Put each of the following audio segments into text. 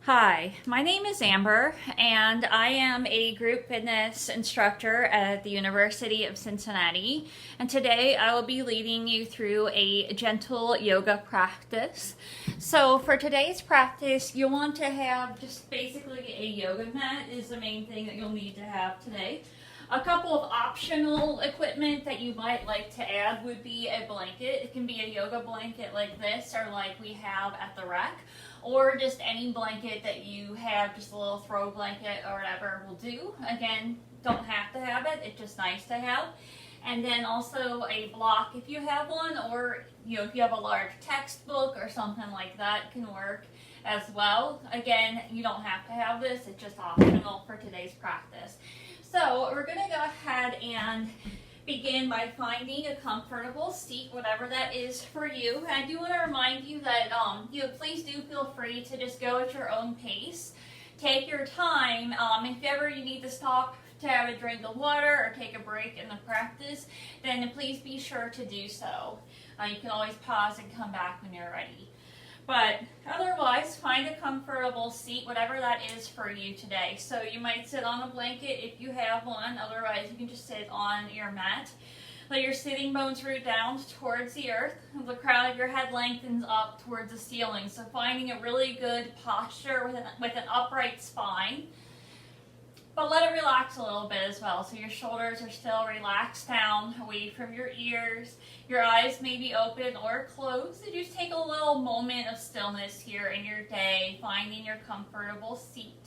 Hi, my name is Amber, and I am a group fitness instructor at the University of Cincinnati. And today I will be leading you through a gentle yoga practice. So, for today's practice, you'll want to have just basically a yoga mat, is the main thing that you'll need to have today. A couple of optional equipment that you might like to add would be a blanket. It can be a yoga blanket like this, or like we have at the rec, or just any blanket that you have, just a little throw blanket or whatever will do. Again, don't have to have it, it's just nice to have. And then also a block if you have one, or if you have a large textbook or something like that can work as well. Again, you don't have to have this, it's just optional for today's practice. So we're going to go ahead and begin by finding a comfortable seat, whatever that is for you. And I do want to remind you that please do feel free to just go at your own pace. Take your time. If ever you need to stop to have a drink of water or take a break in the practice, then please be sure to do so. You can always pause and come back when you're ready. But otherwise, find a comfortable seat, whatever that is for you today. So you might sit on a blanket if you have one. Otherwise, you can just sit on your mat. Let your sitting bones root down towards the earth. The crown of your head lengthens up towards the ceiling. So finding a really good posture with an upright spine. But let it relax a little bit as well. So your shoulders are still relaxed down away from your ears. Your eyes may be open or closed. So just take a little moment of stillness here in your day, finding your comfortable seat.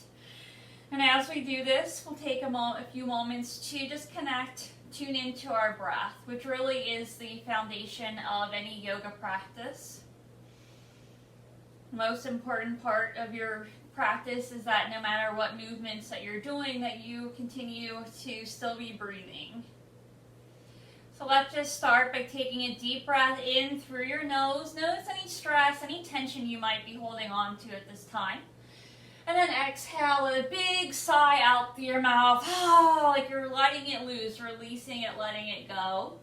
And as we do this, we'll take a few moments to just tune into our breath, which really is the foundation of any yoga practice. The most important part of your practice is that no matter what movements that you're doing, that you continue to still be breathing. So let's just start by taking a deep breath in through your nose. Notice any stress, any tension you might be holding on to at this time. And then exhale with a big sigh out through your mouth, like you're letting it loose, releasing it, letting it go.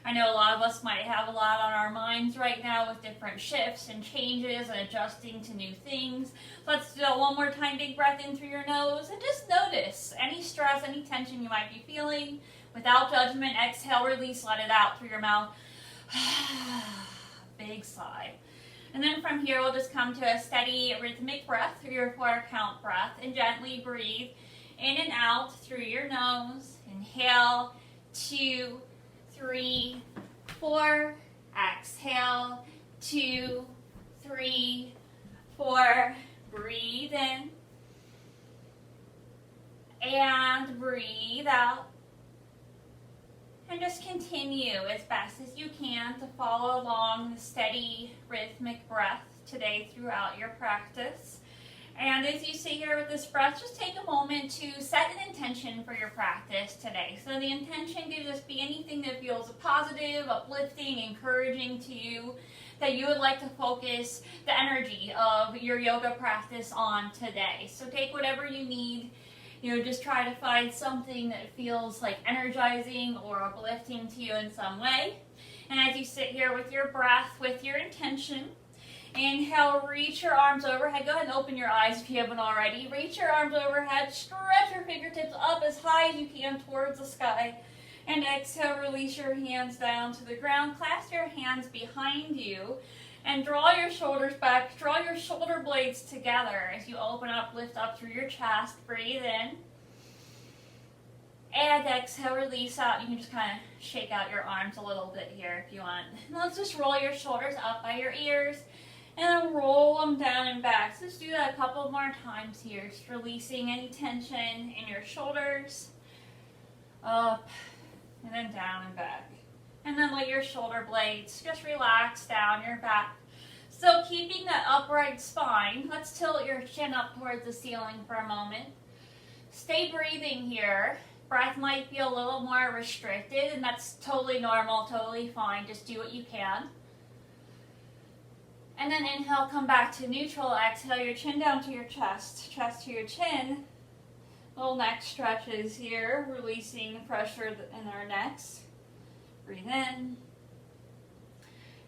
I know a lot of us might have a lot on our minds right now with different shifts and changes and adjusting to new things. Let's do it one more time. Big breath in through your nose and just notice any stress, any tension you might be feeling. Without judgment, exhale, release, let it out through your mouth. Big sigh. And then from here, we'll just come to a steady rhythmic breath through your 4-count breath and gently breathe in and out through your nose. Inhale, 2, 3, 4, exhale, 2, 3, 4, breathe in, and breathe out, and just continue as best as you can to follow along the steady rhythmic breath today throughout your practice. And as you sit here with this breath, just take a moment to set an intention for your practice today. So the intention could just be anything that feels positive, uplifting, encouraging to you, that you would like to focus the energy of your yoga practice on today. So take whatever you need. Just try to find something that feels like energizing or uplifting to you in some way. And as you sit here with your breath, with your intention, inhale, reach your arms overhead. Go ahead and open your eyes if you haven't already. Reach your arms overhead. Stretch your fingertips up as high as you can towards the sky. And exhale, release your hands down to the ground. Clasp your hands behind you. And draw your shoulders back. Draw your shoulder blades together as you open up, lift up through your chest. Breathe in. And exhale, release out. You can just kind of shake out your arms a little bit here if you want. And let's just roll your shoulders up by your ears. And then roll them down and back. So just do that a couple more times here. Just releasing any tension in your shoulders. Up and then down and back. And then let your shoulder blades just relax down your back. So keeping that upright spine, let's tilt your chin up towards the ceiling for a moment. Stay breathing here. Breath might be a little more restricted, and that's totally normal, totally fine. Just do what you can. And then inhale, come back to neutral. Exhale, your chin down to your chest, chest to your chin. Little neck stretches here, releasing pressure in our necks. Breathe in.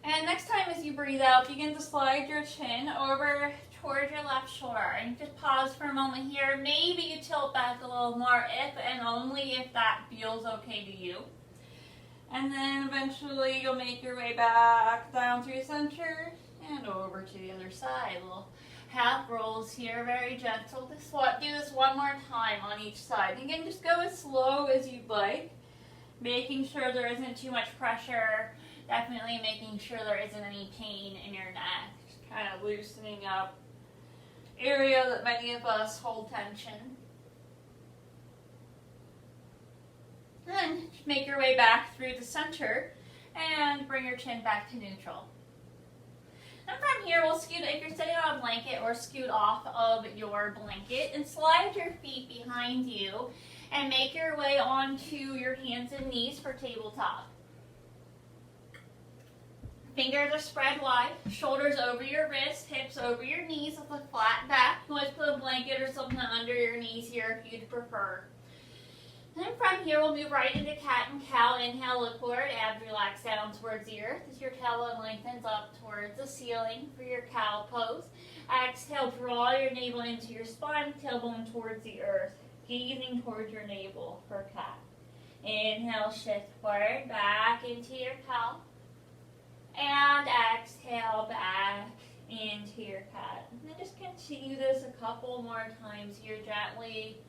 And next time as you breathe out, begin to slide your chin over towards your left shoulder. And just pause for a moment here. Maybe you tilt back a little more if and only if that feels okay to you. And then eventually you'll make your way back down through center and over to the other side. Little half rolls here, very gentle. Just do this one more time on each side. Again, just go as slow as you'd like, making sure there isn't too much pressure. Definitely making sure there isn't any pain in your neck. Just kind of loosening up area that many of us hold tension. Then just make your way back through the center and bring your chin back to neutral. And from here, we'll scoot, if you're sitting on a blanket, or scoot off of your blanket and slide your feet behind you and make your way onto your hands and knees for tabletop. Fingers are spread wide, shoulders over your wrists, hips over your knees with a flat back. You want to put a blanket or something under your knees here if you'd prefer. Then from here, we'll move right into cat and cow. Inhale, look forward, abs relax down towards the earth as your tailbone lengthens up towards the ceiling for your cow pose. Exhale, draw your navel into your spine, tailbone towards the earth, gazing towards your navel for cat. Inhale, shift forward, back into your cow. And exhale back into your cat. And then just continue this a couple more times here, gently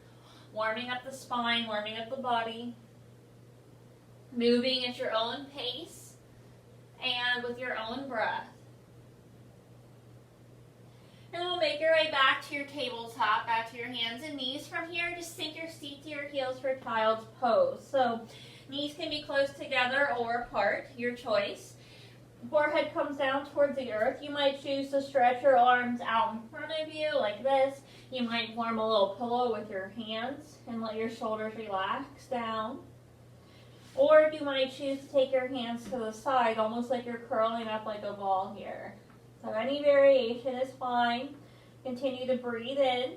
warming up the spine, warming up the body, moving at your own pace and with your own breath. And we'll make your way back to your tabletop, back to your hands and knees. From here, just sink your seat to your heels for child's pose. So knees can be close together or apart, your choice. Forehead comes down towards the earth. You might choose to stretch your arms out in front of you like this. You might form a little pillow with your hands and let your shoulders relax down. Or you might choose to take your hands to the side, almost like you're curling up like a ball here. So any variation is fine. Continue to breathe in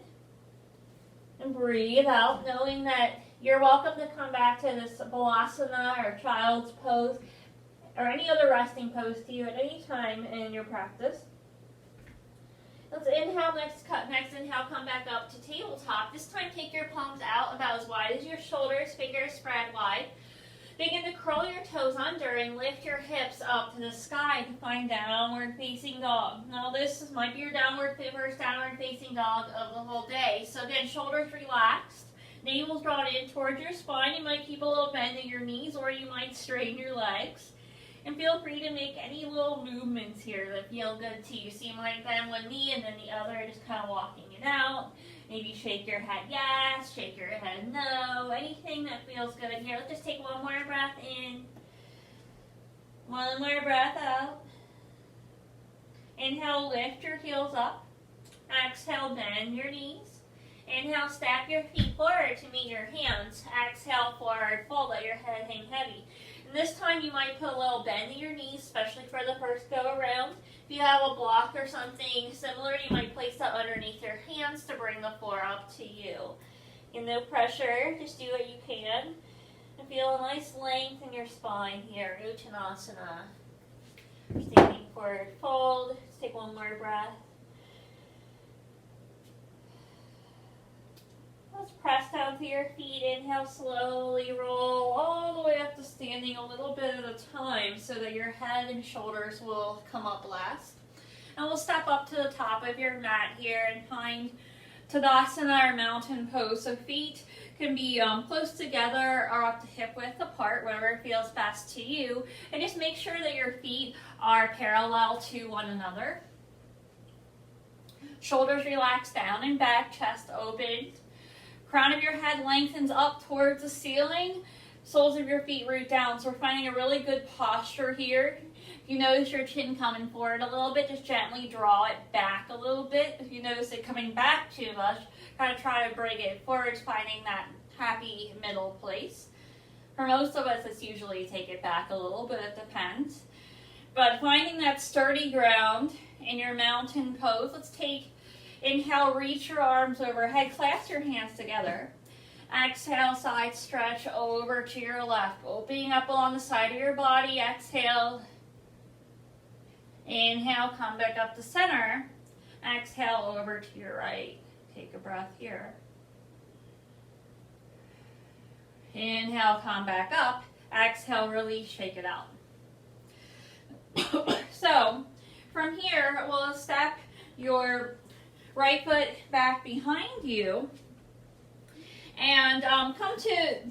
and breathe out, knowing that you're welcome to come back to this Balasana or child's pose or any other resting pose to you at any time in your practice. Let's inhale, next inhale, come back up to tabletop. This time take your palms out about as wide as your shoulders, fingers spread wide. Begin to curl your toes under and lift your hips up to the sky to find downward facing dog. Now this might be your first downward facing dog of the whole day. So again, shoulders relaxed, navel's drawn in towards your spine. You might keep a little bend in your knees or you might straighten your legs. And feel free to make any little movements here that feel good to you. So you might bend one knee and then the other, just kind of walking it out. Maybe shake your head yes, shake your head no, anything that feels good here. Let's just take one more breath in, one more breath out. Inhale, lift your heels up. Exhale, bend your knees. Inhale, stack your feet forward to meet your hands. Exhale, forward fold, let your head hang heavy. And this time you might put a little bend in your knees, especially for the first go around. If you have a block or something similar, you might place that underneath your hands to bring the floor up to you. And no pressure, just do what you can. And feel a nice length in your spine here, Uttanasana. Standing forward fold, let's take one more breath. Let's press down to your feet. Inhale, slowly roll all the way up to standing a little bit at a time so that your head and shoulders will come up last. And we'll step up to the top of your mat here and find Tadasana or mountain pose. So feet can be close together or up to hip width apart, whatever feels best to you. And just make sure that your feet are parallel to one another. Shoulders relax down and back, chest open. Crown of your head lengthens up towards the ceiling. Soles of your feet root down. So we're finding a really good posture here. If you notice your chin coming forward a little bit, just gently draw it back a little bit. If you notice it coming back too much, kind of try to bring it forward, finding that happy middle place. For most of us, it's usually take it back a little, but it depends. But finding that sturdy ground in your mountain pose, let's take inhale, reach your arms overhead, clasp your hands together. Exhale, side stretch over to your left, opening up along the side of your body. Exhale, Inhale, come back up to center. Exhale over to your right. Take a breath here. Inhale, come back up. Exhale, release, shake it out. So, from here, we'll step your right foot back behind you. And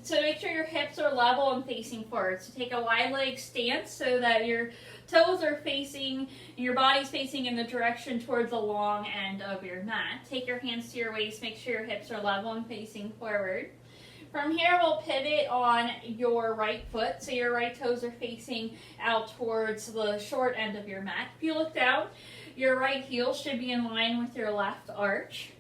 so make sure your hips are level and facing forward. So take a wide leg stance so that your toes are facing, your body's facing in the direction towards the long end of your mat. Take your hands to your waist, make sure your hips are level and facing forward. From here, we'll pivot on your right foot, so your right toes are facing out towards the short end of your mat. If you look down, your right heel should be in line with your left arch.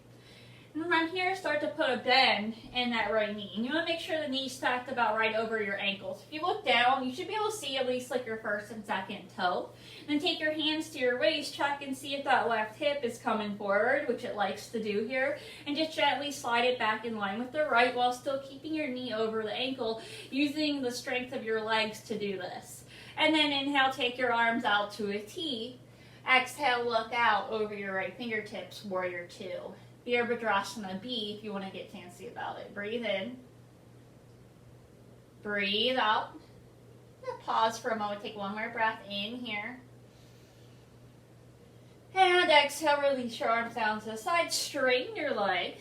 And from here, start to put a bend in that right knee. And you want to make sure the knee's stacked about right over your ankles. If you look down, you should be able to see at least like your first and second toe. And then take your hands to your waist, check and see if that left hip is coming forward, which it likes to do here. And just gently slide it back in line with the right while still keeping your knee over the ankle, using the strength of your legs to do this. And then inhale, take your arms out to a T. Exhale, look out over your right fingertips, warrior two. Virabhadrasana B if you want to get fancy about it. Breathe in. Breathe out. Pause for a moment. Take one more breath in here. And exhale, release your arms down to the side. Straighten your leg.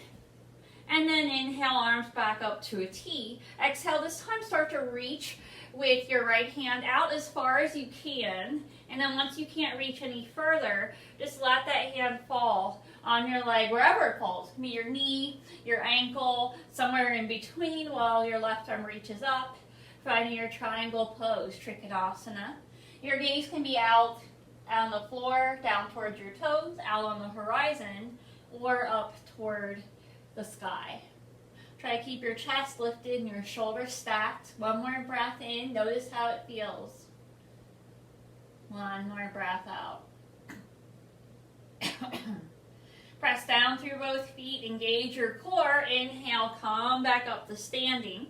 And then inhale, arms back up to a T. Exhale, this time start to reach with your right hand out as far as you can. And then once you can't reach any further, just let that hand fall on your leg, wherever it falls. It can be your knee, your ankle, somewhere in between while your left arm reaches up. Finding your triangle pose, Trikonasana. Your gaze can be out on the floor, down towards your toes, out on the horizon, or up toward the sky. Try to keep your chest lifted and your shoulders stacked. One more breath in. Notice how it feels. One more breath out. Press down through both feet. Engage your core. Inhale, come back up to standing.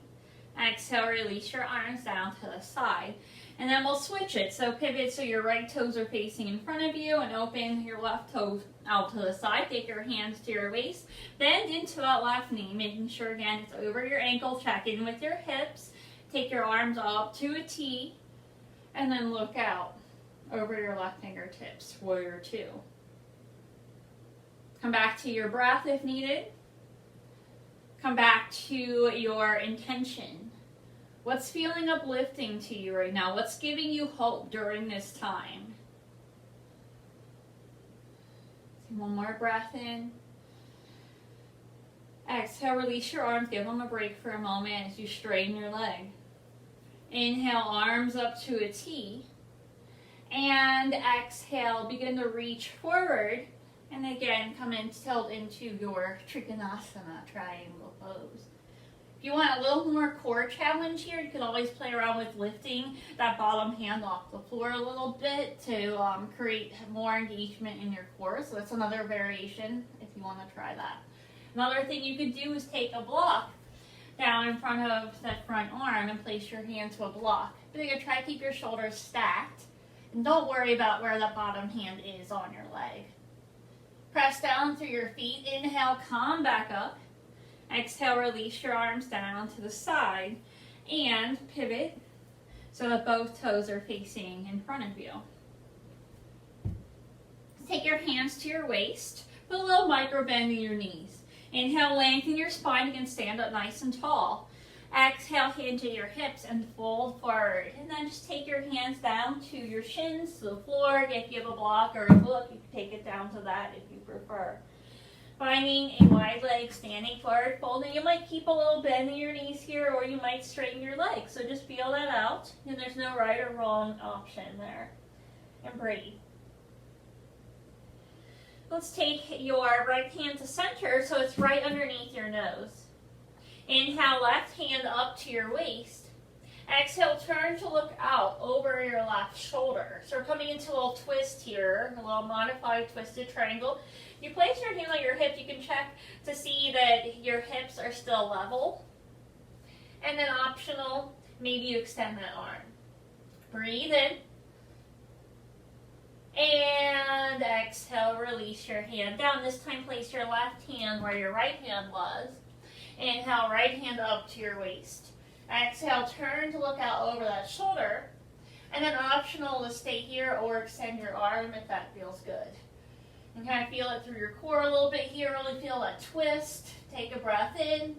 Exhale, release your arms down to the side. And then we'll switch it. So pivot so your right toes are facing in front of you and open your left toes out to the side. Take your hands to your waist. Bend into that left knee, making sure again it's over your ankle. Check in with your hips. Take your arms up to a T. And then look out over your left fingertips, warrior two. Come back to your breath if needed. Come back to your intention. What's feeling uplifting to you right now? What's giving you hope during this time? One more breath in. Exhale, release your arms. Give them a break for a moment as you straighten your leg. Inhale, arms up to a T. And exhale, begin to reach forward. And again, come in, tilt into your Trikonasana, triangle pose. If you want a little more core challenge here, you can always play around with lifting that bottom hand off the floor a little bit to create more engagement in your core. So that's another variation if you want to try that. Another thing you could do is take a block down in front of that front arm and place your hand to a block. But again, try to keep your shoulders stacked. And don't worry about where the bottom hand is on your leg. Press down through your feet. Inhale, come back up. Exhale, release your arms down to the side. And pivot so that both toes are facing in front of you. Take your hands to your waist. Put a little micro bend in your knees. Inhale, lengthen your spine. You can stand up nice and tall. Exhale, hinge at your hips and fold forward. And then just take your hands down to your shins, to the floor. If you have a block or a book, you can take it down to that if you prefer. Finding a wide leg, standing forward, folding. You might keep a little bend in your knees here, or you might straighten your legs. So just feel that out. And there's no right or wrong option there. And breathe. Let's take your right hand to center so it's right underneath your nose. Inhale, left hand up to your waist. Exhale, turn to look out over your left shoulder. So we're coming into a little twist here, a little modified twisted triangle. You place your hand on your hip, you can check to see that your hips are still level. And then optional, maybe you extend that arm. Breathe in. And exhale, release your hand down. This time place your left hand where your right hand was. Inhale, right hand up to your waist. Exhale, turn to look out over that shoulder. And then optional to stay here or extend your arm if that feels good. And kind of feel it through your core a little bit here. Really feel that twist. Take a breath in.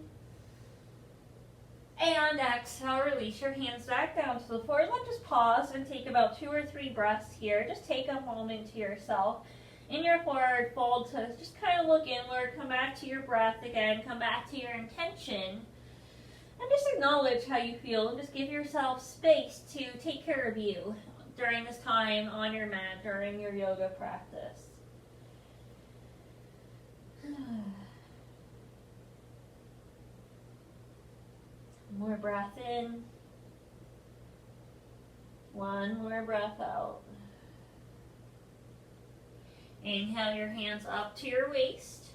And exhale, release your hands back down to the floor. Then just pause and take about 2 or 3 breaths here. Just take a moment to yourself. In your forward fold to just kind of look inward. Come back to your breath again. Come back to your intention. And just acknowledge how you feel. And just give yourself space to take care of you during this time on your mat, during your yoga practice. More breath in. One more breath out. Inhale your hands up to your waist.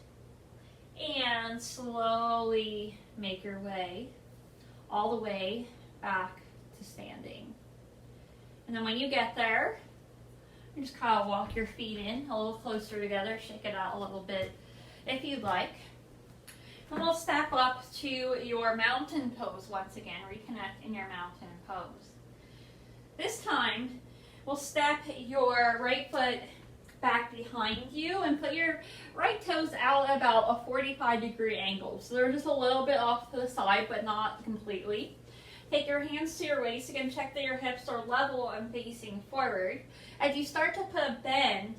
And slowly make your way all the way back to standing. And then when you get there, you just kind of walk your feet in a little closer together. Shake it out a little bit if you'd like. And we'll step up to your mountain pose once again. Reconnect in your mountain pose. This time, we'll step your right foot back behind you and put your right toes out about a 45-degree angle. So they're just a little bit off to the side, but not completely. Take your hands to your waist. Again, check that your hips are level and facing forward. As you start to put a bend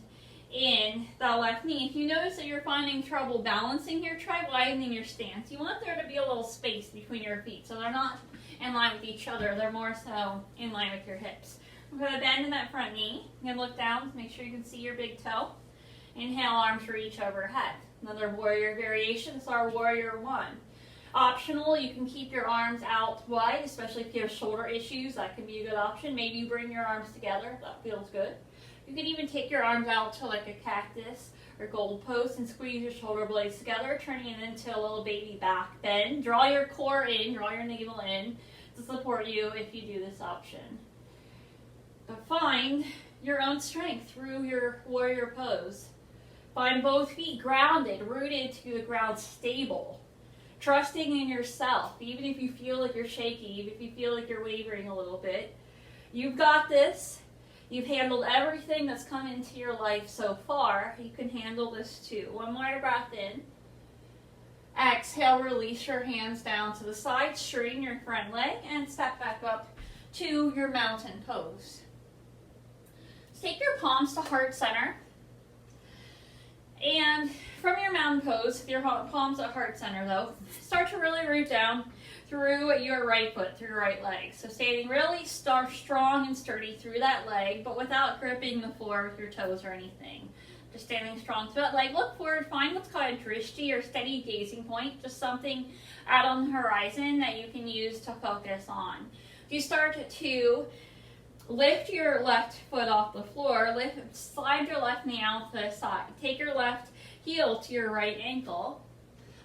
in the left knee, if you notice that you're finding trouble balancing here, try widening your stance. You want there to be a little space between your feet, so they're not in line with each other. They're more so in line with your hips. Put a bend in that front knee. You can look down to make sure you can see your big toe. Inhale, arms reach overhead. Another warrior variation is our warrior one. Optional, you can keep your arms out wide, especially if you have shoulder issues. That can be a good option. Maybe you bring your arms together if that feels good. You can even take your arms out to like a cactus or gold post and squeeze your shoulder blades together, turning it into a little baby back bend. Draw your core in, draw your navel in to support you if you do this option. But find your own strength through your warrior pose. Find both feet grounded, rooted to the ground, stable. Trusting in yourself, even if you feel like you're shaky, even if you feel like you're wavering a little bit. You've got this. You've handled everything that's come into your life so far. You can handle this too. One more breath in. Exhale, release your hands down to the side, straighten your front leg, and step back up to your mountain pose. Take your palms to heart center. And from your mountain pose, with your palms at heart center though, start to really root down through your right foot, through your right leg. So standing really strong and sturdy through that leg, but without gripping the floor with your toes or anything. Just standing strong through that leg. Look forward, find what's called a drishti or steady gazing point, just something out on the horizon that you can use to focus on. You start to lift your left foot off the floor, slide your left knee out to the side. Take your left heel to your right ankle.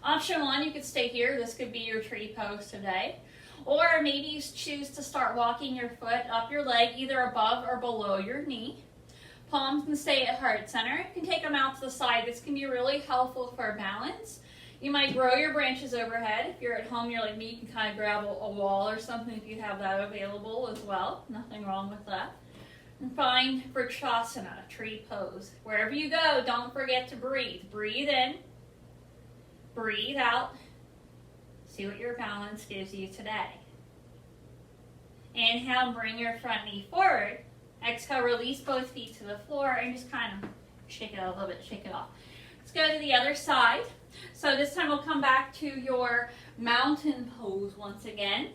Option one, you could stay here. This could be your tree pose today. Or maybe you choose to start walking your foot up your leg, either above or below your knee. Palms can stay at heart center. You can take them out to the side. This can be really helpful for balance. You might grow your branches overhead. If you're at home, you're like me, you can kind of grab a wall or something if you have that available as well. Nothing wrong with that. And find Vrksasana, tree pose. Wherever you go, don't forget to breathe. Breathe in. Breathe out. See what your balance gives you today. Inhale, bring your front knee forward. Exhale, release both feet to the floor and just kind of shake it out a little bit, shake it off. Let's go to the other side. So this time we'll come back to your mountain pose once again.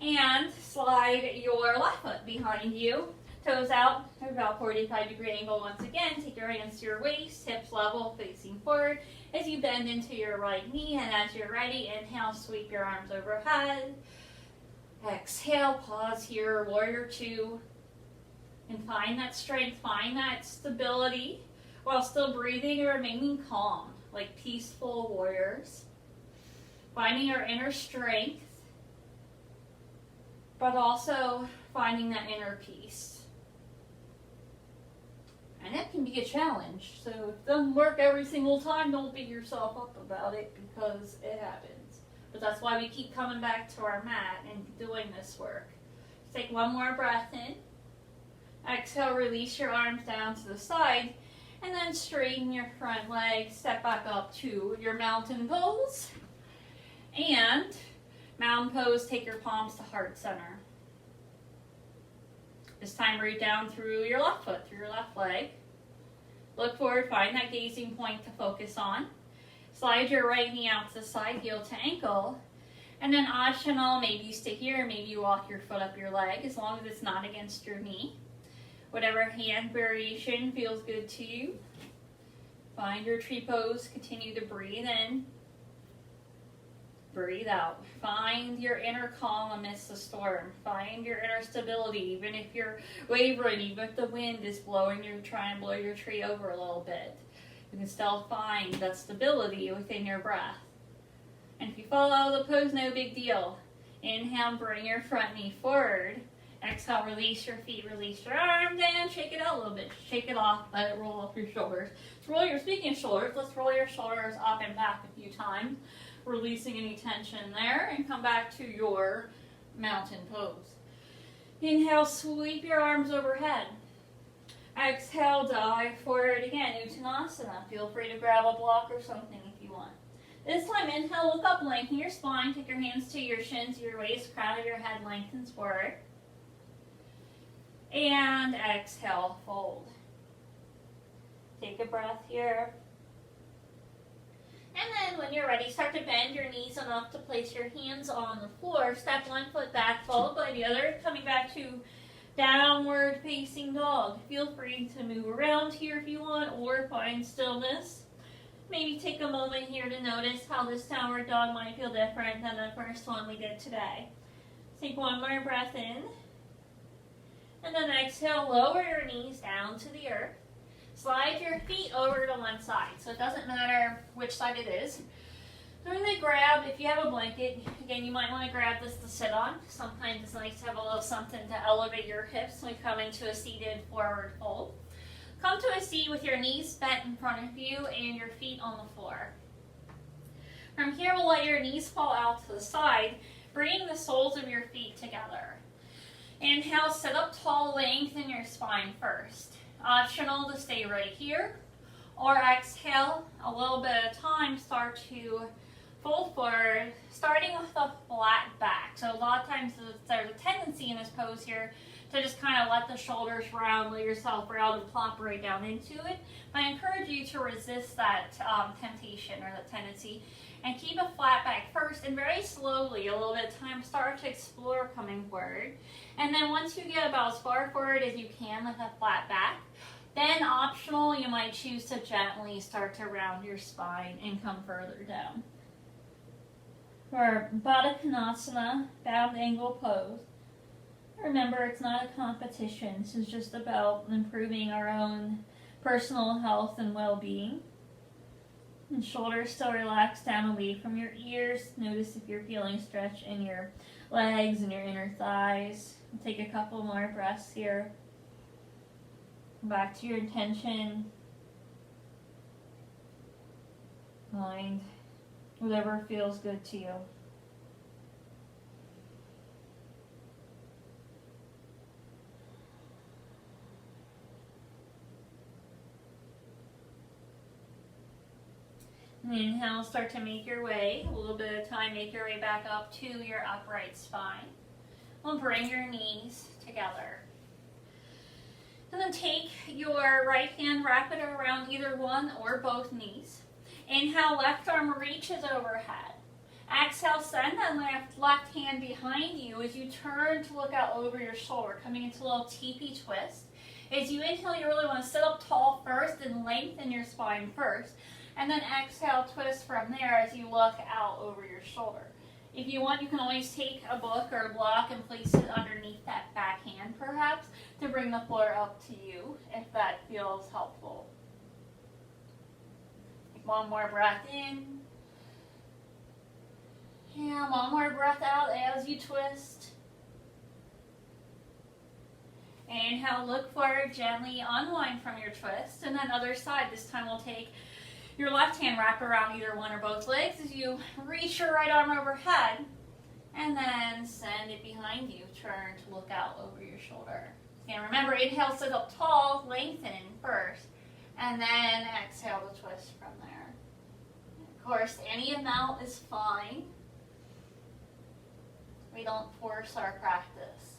And slide your left foot behind you. Toes out, about 45-degree angle once again. Take your hands to your waist, hips level, facing forward. As you bend into your right knee, and as you're ready, inhale, sweep your arms overhead. Exhale, pause here, warrior two. And find that strength, find that stability, while still breathing and remaining calm, like peaceful warriors. Finding your inner strength, but also finding that inner peace. And that can be a challenge. So if it doesn't work every single time, don't beat yourself up about it because it happens. But that's why we keep coming back to our mat and doing this work. Take one more breath in. Exhale, release your arms down to the side. And then straighten your front leg. Step back up to your mountain pose. And mountain pose, take your palms to heart center. This time root down through your left foot, through your left leg. Look forward, find that gazing point to focus on. Slide your right knee out to the side, heel to ankle. And then optional, maybe you stay here, maybe you walk your foot up your leg, as long as it's not against your knee. Whatever hand variation feels good to you. Find your tree pose, continue to breathe in. Breathe out. Find your inner calm amidst the storm. Find your inner stability, even if you're wavering, even if the wind is blowing, you're trying to blow your tree over a little bit. You can still find that stability within your breath. And if you fall out of the pose, no big deal. Inhale, bring your front knee forward. Exhale, release your feet, release your arms, and shake it out a little bit. Shake it off, let it roll up your shoulders. Speaking of shoulders, let's roll your shoulders up and back a few times, releasing any tension there, and come back to your mountain pose. Inhale, sweep your arms overhead. Exhale, dive forward again, Uttanasana. Feel free to grab a block or something if you want. This time, inhale, look up, lengthen your spine, take your hands to your shins, your waist, crown of your head lengthens forward. And exhale, fold. Take a breath here. And then when you're ready, start to bend your knees enough to place your hands on the floor. Step one foot back, followed by the other, coming back to downward facing dog. Feel free to move around here if you want, or find stillness. Maybe take a moment here to notice how this downward dog might feel different than the first one we did today. Take one more breath in. And then exhale, lower your knees down to the earth. Slide your feet over to one side, so it doesn't matter which side it is. Then they grab, if you have a blanket, again, you might want to grab this to sit on. Sometimes it's nice to have a little something to elevate your hips when you come into a seated forward fold. Come to a seat with your knees bent in front of you and your feet on the floor. From here, we'll let your knees fall out to the side, bringing the soles of your feet together. Inhale, sit up tall, lengthen your spine first. Optional to stay right here. Or exhale, a little bit at a time, start to fold forward, starting with a flat back. So a lot of times there's a tendency in this pose here to just kind of let the shoulders round, let yourself round and plop right down into it. But I encourage you to resist that temptation or that tendency and keep a flat back first, and very slowly, a little bit of time, start to explore coming forward. And then once you get about as far forward as you can with a flat back, then optional, you might choose to gently start to round your spine and come further down. For Baddha Konasana, bound angle pose, remember it's not a competition. This is just about improving our own personal health and well-being. And shoulders still relaxed down away from your ears. Notice if you're feeling stretch in your legs and your inner thighs. Take a couple more breaths here. Back to your intention. Mind whatever feels good to you. Inhale, start to make your way, a little bit of time, make your way back up to your upright spine. We'll bring your knees together. And then take your right hand, wrap it around either one or both knees. Inhale, left arm reaches overhead. Exhale, send that left hand behind you as you turn to look out over your shoulder, coming into a little teepee twist. As you inhale, you really want to sit up tall first and lengthen your spine first. And then exhale, twist from there as you look out over your shoulder. If you want, you can always take a book or a block and place it underneath that back hand, perhaps, to bring the floor up to you, if that feels helpful. Take one more breath in. And one more breath out as you twist. Inhale, look forward, gently unwind from your twist. And then other side, this time we'll take your left hand, wrap around either one or both legs as you reach your right arm overhead. And then send it behind you. Turn to look out over your shoulder. And remember, inhale, sit up tall, lengthen first. And then exhale to twist from there. Of course, any amount is fine. We don't force our practice.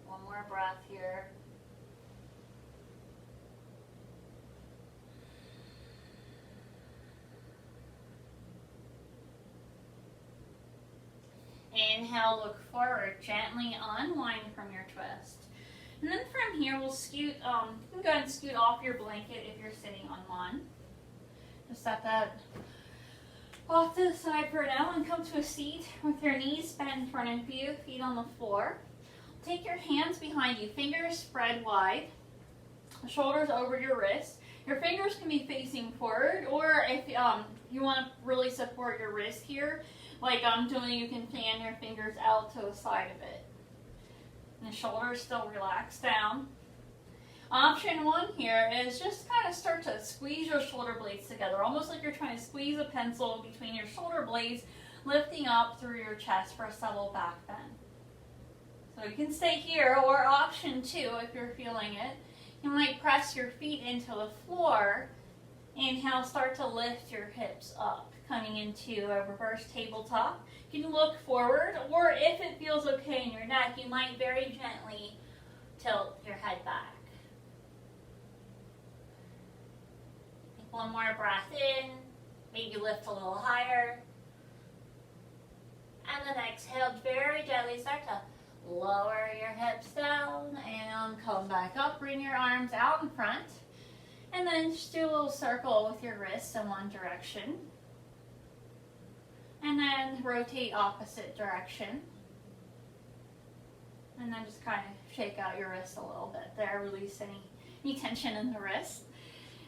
One more breath here. Inhale, look forward, gently unwind from your twist. And then from here, we'll scoot, you can go ahead and scoot off your blanket if you're sitting on one. Just set that off to the side for now and come to a seat with your knees bent in front of you, feet on the floor. Take your hands behind you, fingers spread wide, shoulders over your wrists. Your fingers can be facing forward, or if you want to really support your wrist here, like I'm doing, you can fan your fingers out to the side of it. And the shoulders still relax down. Option one here is just kind of start to squeeze your shoulder blades together, almost like you're trying to squeeze a pencil between your shoulder blades, lifting up through your chest for a subtle back bend. So you can stay here, or option two, if you're feeling it, you might press your feet into the floor. Inhale, start to lift your hips up, coming into a reverse tabletop. You can look forward, or if it feels okay in your neck, you might very gently tilt your head back. Take one more breath in, maybe lift a little higher. And then exhale, very gently start to lower your hips down and come back up. Bring your arms out in front. And then just do a little circle with your wrists in one direction. And then rotate opposite direction. And then just kind of shake out your wrist a little bit there. Release any tension in the wrist.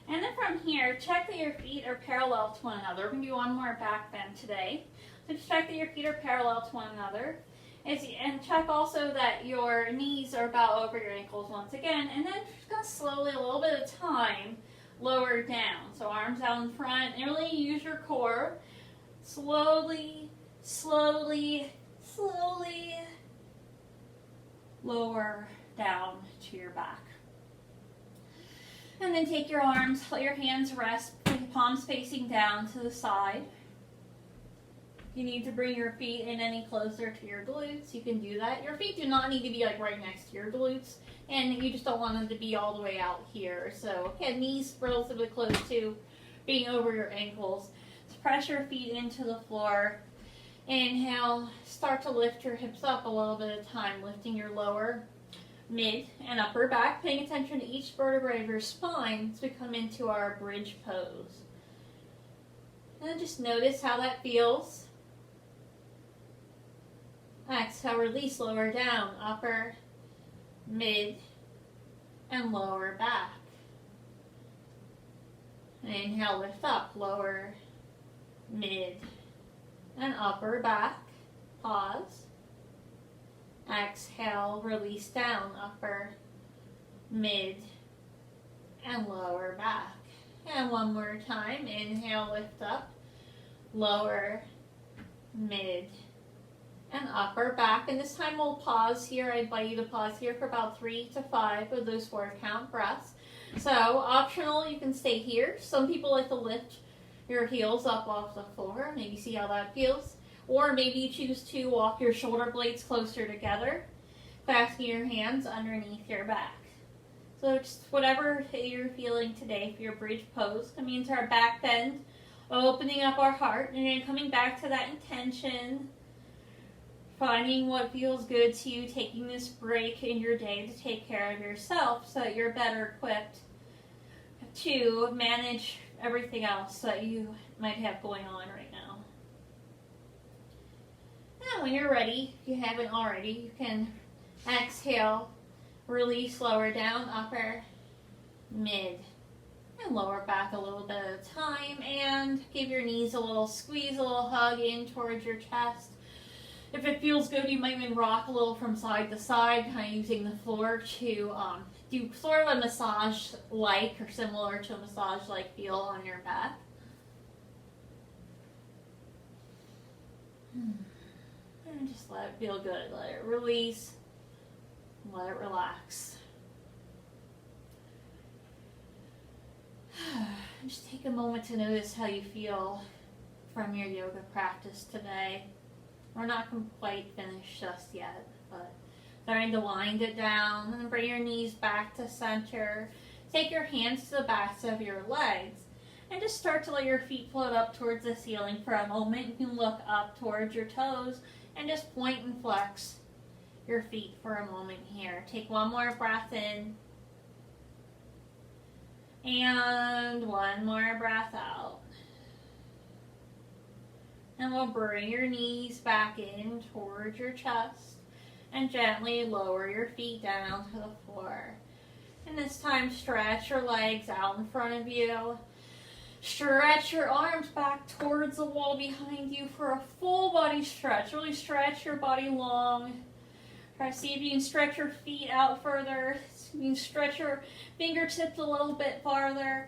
And then from here, check that your feet are parallel to one another. We're going to do one more back bend today. So just check that your feet are parallel to one another. And check also that your knees are about over your ankles once again. And then just going to slowly, a little bit of time, lower down. So arms out in front. And really use your core. Slowly, slowly, slowly lower down to your back. And then take your arms, let your hands rest, palms facing down to the side. If you need to bring your feet in any closer to your glutes, you can do that. Your feet do not need to be like right next to your glutes, and you just don't want them to be all the way out here. So again, knees relatively close to being over your ankles. So press your feet into the floor. Inhale, start to lift your hips up a little bit at a time, lifting your lower, mid, and upper back, paying attention to each vertebrae of your spine as we come into our bridge pose. And then just notice how that feels. Exhale, release, lower down, upper, mid, and lower back. And inhale, lift up, lower, mid, and upper back. Pause. Exhale, release down, upper, mid, and lower back. And one more time. Inhale, lift up, lower, mid, and upper back. And this time we'll pause here. I invite you to pause here for about 3 to 5 of those 4 count breaths. So optional, you can stay here. Some people like to lift your heels up off the floor. Maybe see how that feels. Or maybe you choose to walk your shoulder blades closer together, clasping your hands underneath your back. So just whatever you're feeling today for your bridge pose. Coming into our back bend, opening up our heart, and then coming back to that intention, finding what feels good to you, taking this break in your day to take care of yourself so that you're better equipped to manage everything else that you might have going on right now. And when you're ready, if you haven't already, you can exhale, release, lower down, upper, mid, and lower back a little bit at a time, and give your knees a little squeeze, a little hug in towards your chest. If it feels good, you might even rock a little from side to side, kind of using the floor to do sort of a massage-like or similar to a massage-like feel on your back. And just let it feel good. Let it release. Let it relax. Just take a moment to notice how you feel from your yoga practice today. We're not quite finished just yet, but starting to wind it down and bring your knees back to center. Take your hands to the backs of your legs and just start to let your feet float up towards the ceiling for a moment. You can look up towards your toes and just point and flex your feet for a moment here. Take one more breath in and one more breath out. And we'll bring your knees back in towards your chest and gently lower your feet down to the floor. And this time stretch your legs out in front of you. Stretch your arms back towards the wall behind you for a full body stretch. Really stretch your body long. Try to see if you can stretch your feet out further. You can stretch your fingertips a little bit farther.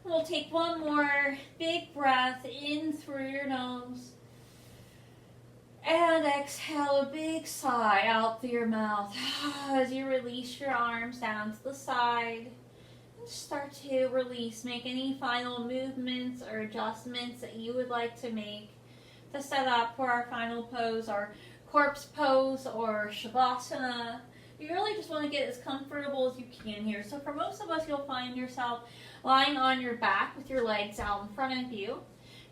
We'll take one more big breath in through your nose. And exhale a big sigh out through your mouth as you release your arms down to the side. And start to release. Make any final movements or adjustments that you would like to make to set up for our final pose, our corpse pose or Shavasana. You really just want to get as comfortable as you can here. So for most of us, you'll find yourself lying on your back with your legs out in front of you.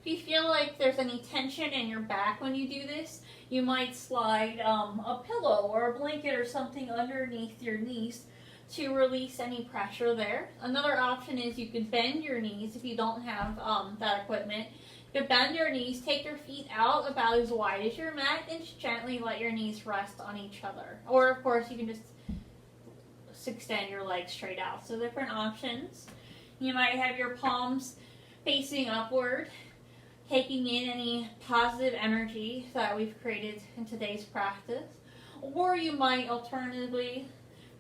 If you feel like there's any tension in your back when you do this, you might slide a pillow or a blanket or something underneath your knees to release any pressure there. Another option is you can bend your knees if you don't have that equipment. You can bend your knees, take your feet out about as wide as your mat, and just gently let your knees rest on each other. Or, of course, you can just extend your legs straight out. So different options. You might have your palms facing upward, taking in any positive energy that we've created in today's practice. Or you might alternatively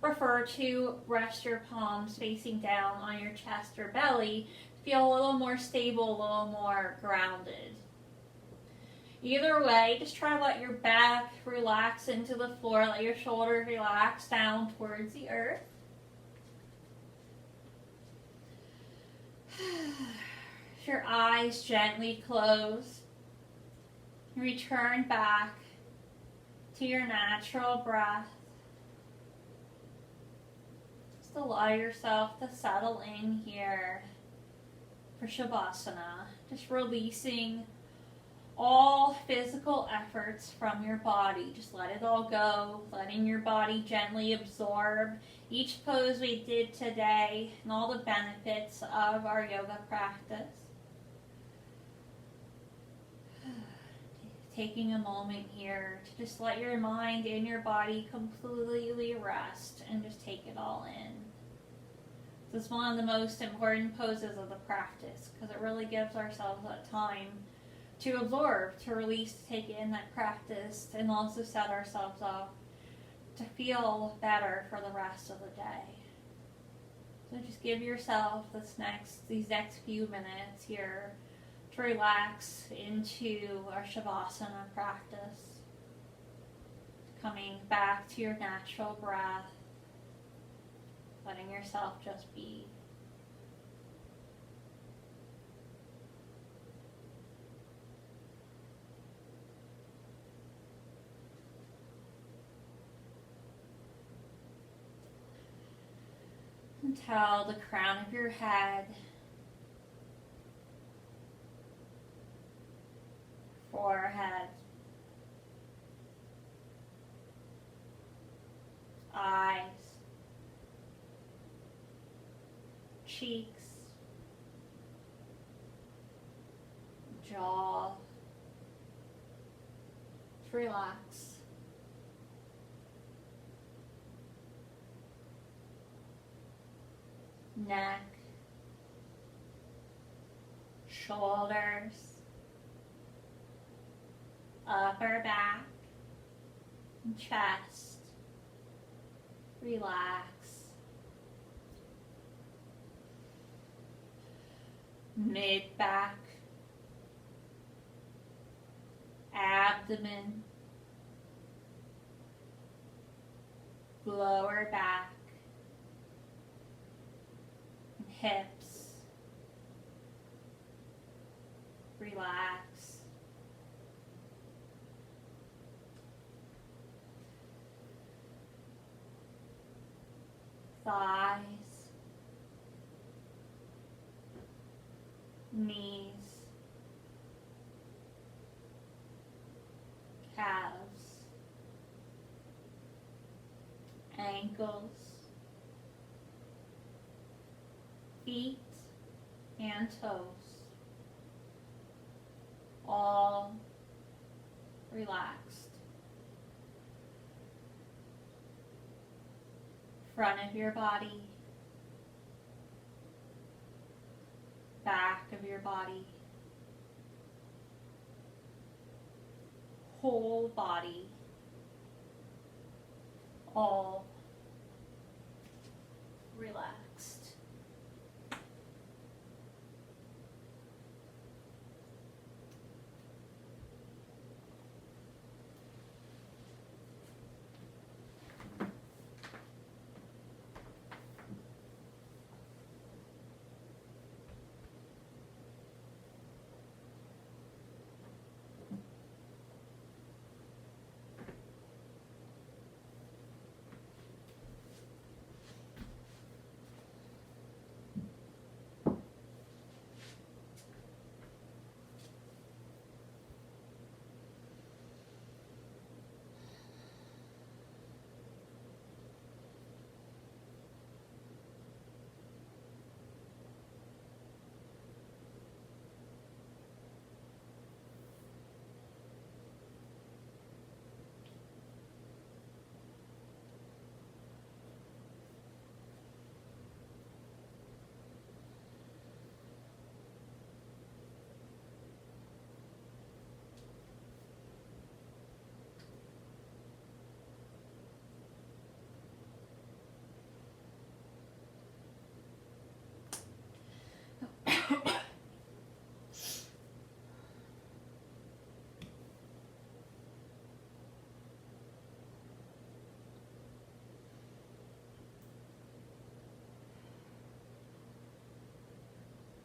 prefer to rest your palms facing down on your chest or belly. Feel a little more stable, a little more grounded. Either way, just try to let your back relax into the floor. Let your shoulders relax down towards the earth. Your eyes gently close. Return back to your natural breath. Just allow yourself to settle in here for Shavasana. Just releasing all physical efforts from your body. Just let it all go, letting your body gently absorb each pose we did today and all the benefits of our yoga practice. Taking a moment here to just let your mind and your body completely rest and just take it all in. This is one of the most important poses of the practice because it really gives ourselves that time to absorb, to release, to take in that practice, and also set ourselves up to feel better for the rest of the day. So just give yourself these next few minutes here to relax into our Shavasana practice. Coming back to your natural breath, letting yourself just be. Until the crown of your head, forehead, eyes, cheeks, jaw, relax. Neck, shoulders, upper back, and chest. Relax. Mid-back, abdomen, lower back, and hips. Relax. Thighs, knees, calves, ankles, feet and toes, all relaxed. Front of your body, back of your body, whole body, all relaxed.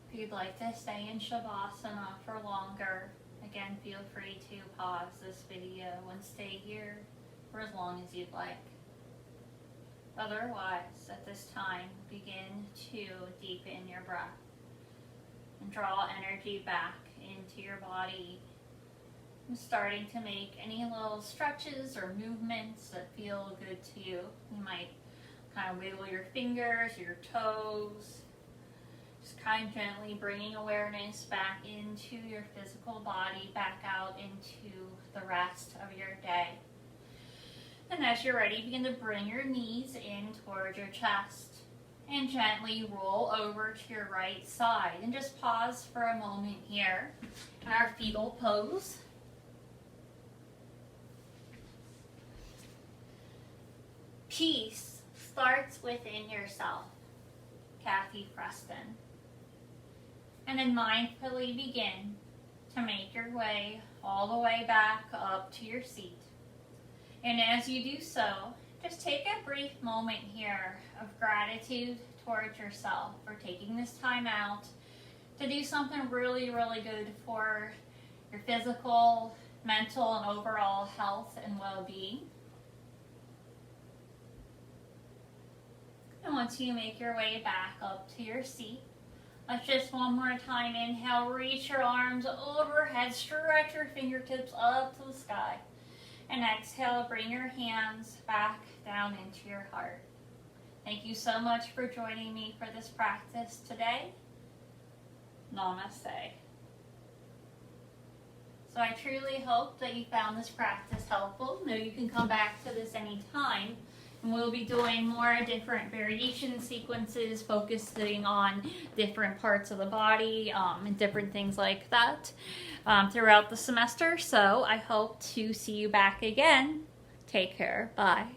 If you'd like to stay in Shavasana for longer, again, feel free to pause this video and stay here for as long as you'd like. Otherwise, at this time, begin to deepen your breath and draw energy back into your body. I'm starting to make any little stretches or movements that feel good to you. You might kind of wiggle your fingers, your toes, just kind of gently bringing awareness back into your physical body, back out into the rest of your day. And as you're ready, begin to bring your knees in towards your chest and gently roll over to your right side. And just pause for a moment here in our fetal pose. Peace starts within yourself. Kathy Preston. And then mindfully begin to make your way all the way back up to your seat. And as you do so, just take a brief moment here of gratitude towards yourself for taking this time out to do something really, really good for your physical, mental, and overall health and well-being. And once you make your way back up to your seat, let's just one more time inhale, reach your arms overhead, stretch your fingertips up to the sky. And exhale, bring your hands back down into your heart. Thank you so much for joining me for this practice today. Namaste. So I truly hope that you found this practice helpful. Know you can come back to this anytime. And we'll be doing more different variation sequences, focusing on different parts of the body and different things like that throughout the semester. So I hope to see you back again. Take care. Bye.